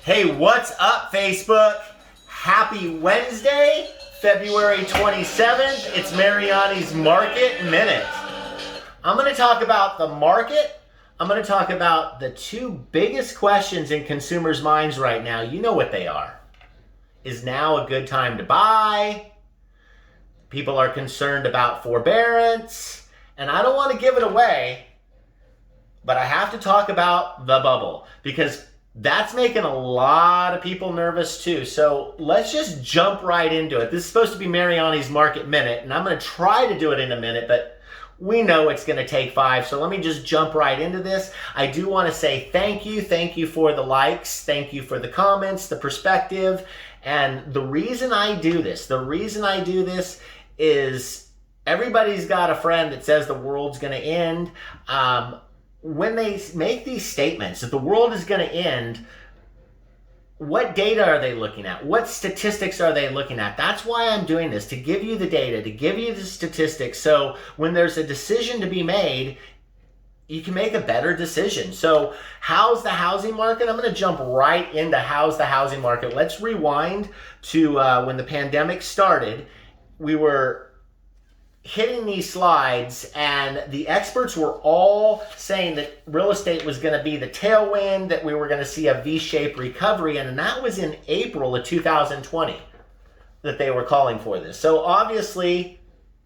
Hey, what's up, Facebook? Happy Wednesday, February 27th. It's Mariani's Market Minute. I'm going to talk about the market. I'm going to talk about the two biggest questions in consumers' minds right now. You know what they are. Is now a good time to buy? People are concerned about forbearance. And I don't want to give it away, but I have to talk about the bubble because that's making a lot of people nervous too. So let's just jump right into it. This is supposed to be Mariani's Market Minute, and I'm going to try to do it in a minute, but we know it's going to take 5. So let me just jump right into this. I do want to say thank you. Thank you for the likes. Thank you for the comments, the perspective. And the reason I do this is everybody's got a friend that says the world's going to end. When they make these statements that the world is going to end, what data are they looking at? What statistics are they looking at? That's why I'm doing this, to give you the data, to give you the statistics, so when there's a decision to be made, you can make a better decision. So how's the housing market? I'm going to jump right into how's the housing market. Let's rewind to when the pandemic started. We were hitting these slides and the experts were all saying that real estate was going to be the tailwind, that we were going to see a V-shaped recovery, and that was in April of 2020 that they were calling for this. So obviously,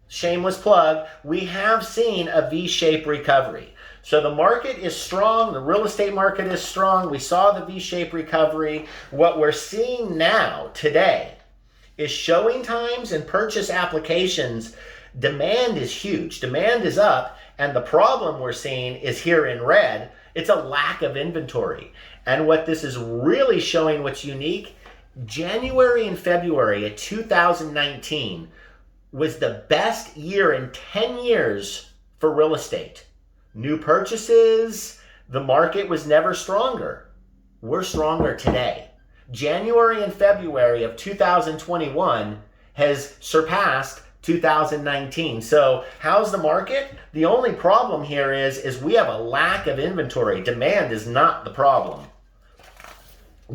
shameless plug, we have seen a V-shaped recovery. So the market is strong, the real estate market is strong, we saw the V-shaped recovery. What we're seeing now, today, is showing times and purchase applications. Demand is huge. Demand is up, and the problem we're seeing is here in red. It's a lack of inventory. And what this is really showing, what's unique, January and February of 2019 was the best year in 10 years for real estate. New purchases, the market was never stronger. We're stronger today. January and February of 2021 has surpassed 2019. So how's the market? The only problem here is we have a lack of inventory. Demand is not the problem.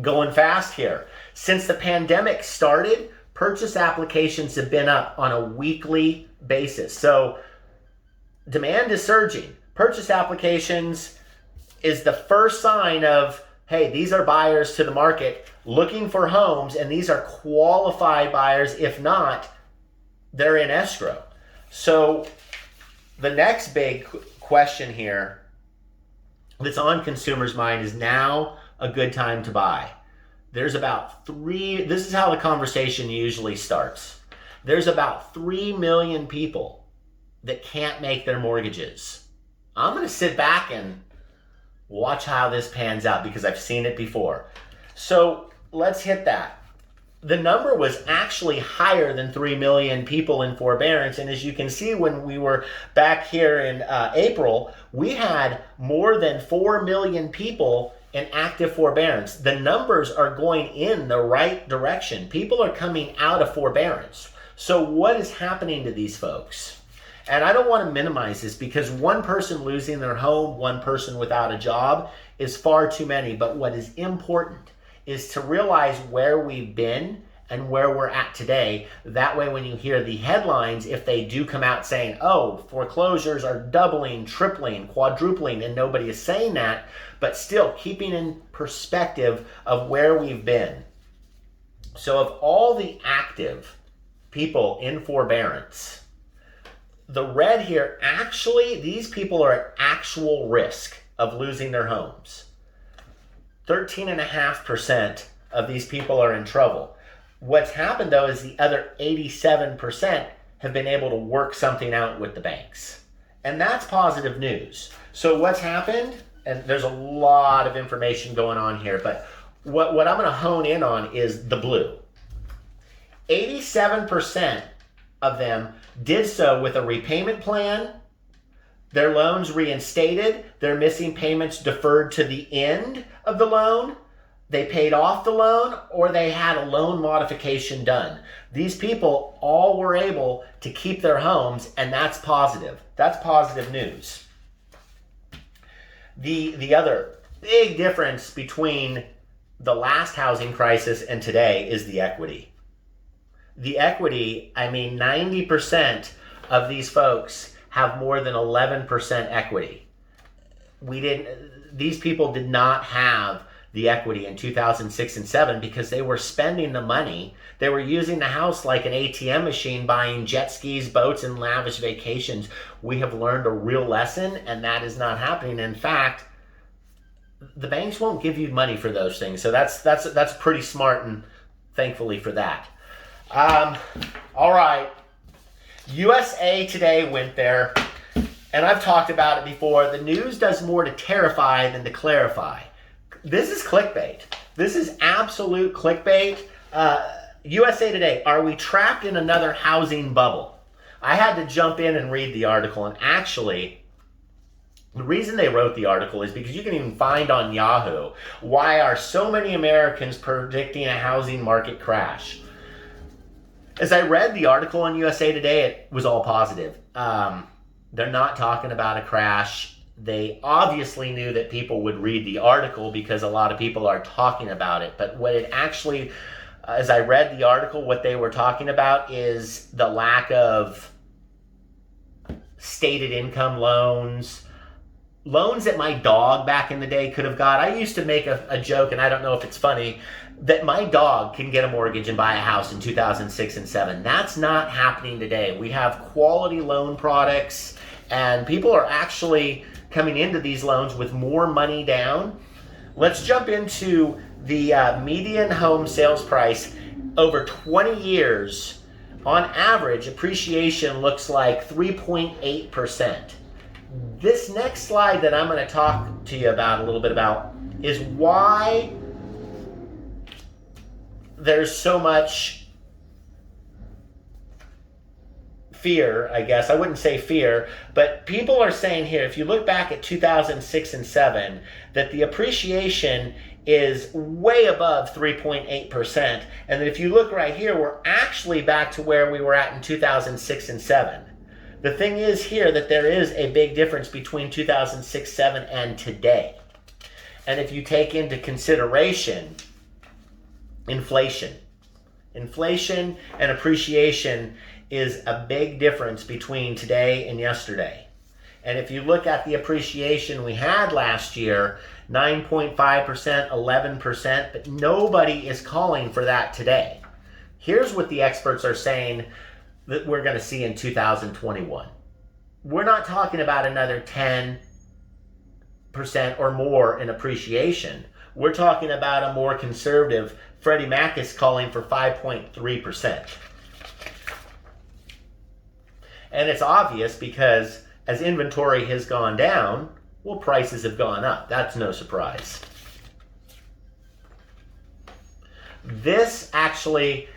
Going fast here. Since the pandemic started, purchase applications have been up on a weekly basis. So demand is surging. Purchase applications is the first sign of, hey, these are buyers to the market looking for homes, and these are qualified buyers. If not, they're in escrow. So the next big question here that's on consumers' mind is now a good time to buy. There's about this is how the conversation usually starts. There's about 3 million people that can't make their mortgages. I'm going to sit back and watch how this pans out because I've seen it before. So let's hit that. The number was actually higher than 3 million people in forbearance. And as you can see, when we were back here in April, we had more than 4 million people in active forbearance. The numbers are going in the right direction. People are coming out of forbearance. So what is happening to these folks? And I don't want to minimize this because one person losing their home, one person without a job is far too many. But what is important is to realize where we've been and where we're at today. That way, when you hear the headlines, if they do come out saying, oh, foreclosures are doubling, tripling, quadrupling, and nobody is saying that, but still keeping in perspective of where we've been. So of all the active people in forbearance, the red here, actually, these people are at actual risk of losing their homes. 13.5% of these people are in trouble. What's happened, though, is the other 87% have been able to work something out with the banks. And that's positive news. So what's happened, and there's a lot of information going on here, but what I'm going to hone in on is the blue. 87% of them did so with a repayment plan, their loans reinstated, their missing payments deferred to the end of the loan, they paid off the loan, or they had a loan modification done. These people all were able to keep their homes, and that's positive. That's positive news. The other big difference between the last housing crisis and today is the equity. The equity, I mean, 90% of these folks have more than 11% equity. These people did not have the equity in 2006 and 7 because they were spending the money. They were using the house like an ATM machine, buying jet skis, boats, and lavish vacations. We have learned a real lesson, and that is not happening. In fact, the banks won't give you money for those things. So that's pretty smart, and thankfully for that. All right. USA Today went there, and I've talked about it before. The news does more to terrify than to clarify. This is clickbait. This is absolute clickbait. USA Today, are we trapped in another housing bubble? I had to jump in and read the article, and actually, the reason they wrote the article is because you can even find on Yahoo, why are so many Americans predicting a housing market crash? As I read the article on USA Today, it was all positive. They're not talking about a crash. They obviously knew that people would read the article because a lot of people are talking about it. But what it actually, as I read the article, what they were talking about is the lack of stated income loans that my dog back in the day could have got. I used to make a joke, and I don't know if it's funny, that my dog can get a mortgage and buy a house in 2006 and 7. That's not happening today. We have quality loan products, and people are actually coming into these loans with more money down. Let's jump into the median home sales price over 20 years. On average, appreciation looks like 3.8%. This next slide that I'm going to talk to you about a little bit about is why there's so much fear, I guess. I wouldn't say fear, but people are saying here, if you look back at 2006 and 7, that the appreciation is way above 3.8%. And that if you look right here, we're actually back to where we were at in 2006 and 7. The thing is here that there is a big difference between 2006, 7 and today. And if you take into consideration inflation and appreciation is a big difference between today and yesterday. And if you look at the appreciation we had last year, 9.5%, 11%, but nobody is calling for that today. Here's what the experts are saying that we're going to see in 2021. We're not talking about another 10% or more in appreciation. We're talking about a more conservative. Freddie Mac is calling for 5.3%. And it's obvious because as inventory has gone down, well, prices have gone up. That's no surprise. This actually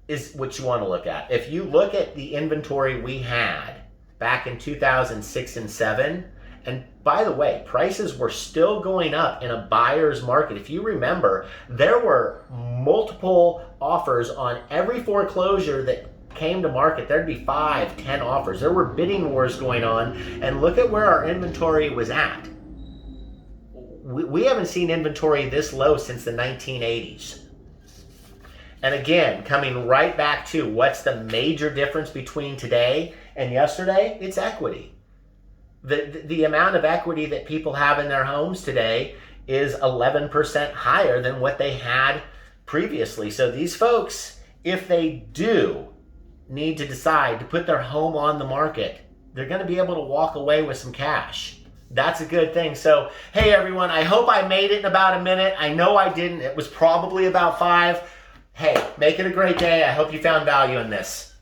is what you want to look at. If you look at the inventory we had back in 2006 and 7, and by the way, prices were still going up in a buyer's market. If you remember, there were multiple offers on every foreclosure that came to market. There'd be 5, 10 offers. There were bidding wars going on, and look at where our inventory was at. We haven't seen inventory this low since the 1980s. And again, coming right back to what's the major difference between today and yesterday? It's equity. The amount of equity that people have in their homes today is 11% higher than what they had previously. So these folks, if they do need to decide to put their home on the market, they're going to be able to walk away with some cash. That's a good thing. So, hey everyone, I hope I made it in about a minute. I know I didn't. It was probably about 5. Hey, make it a great day. I hope you found value in this.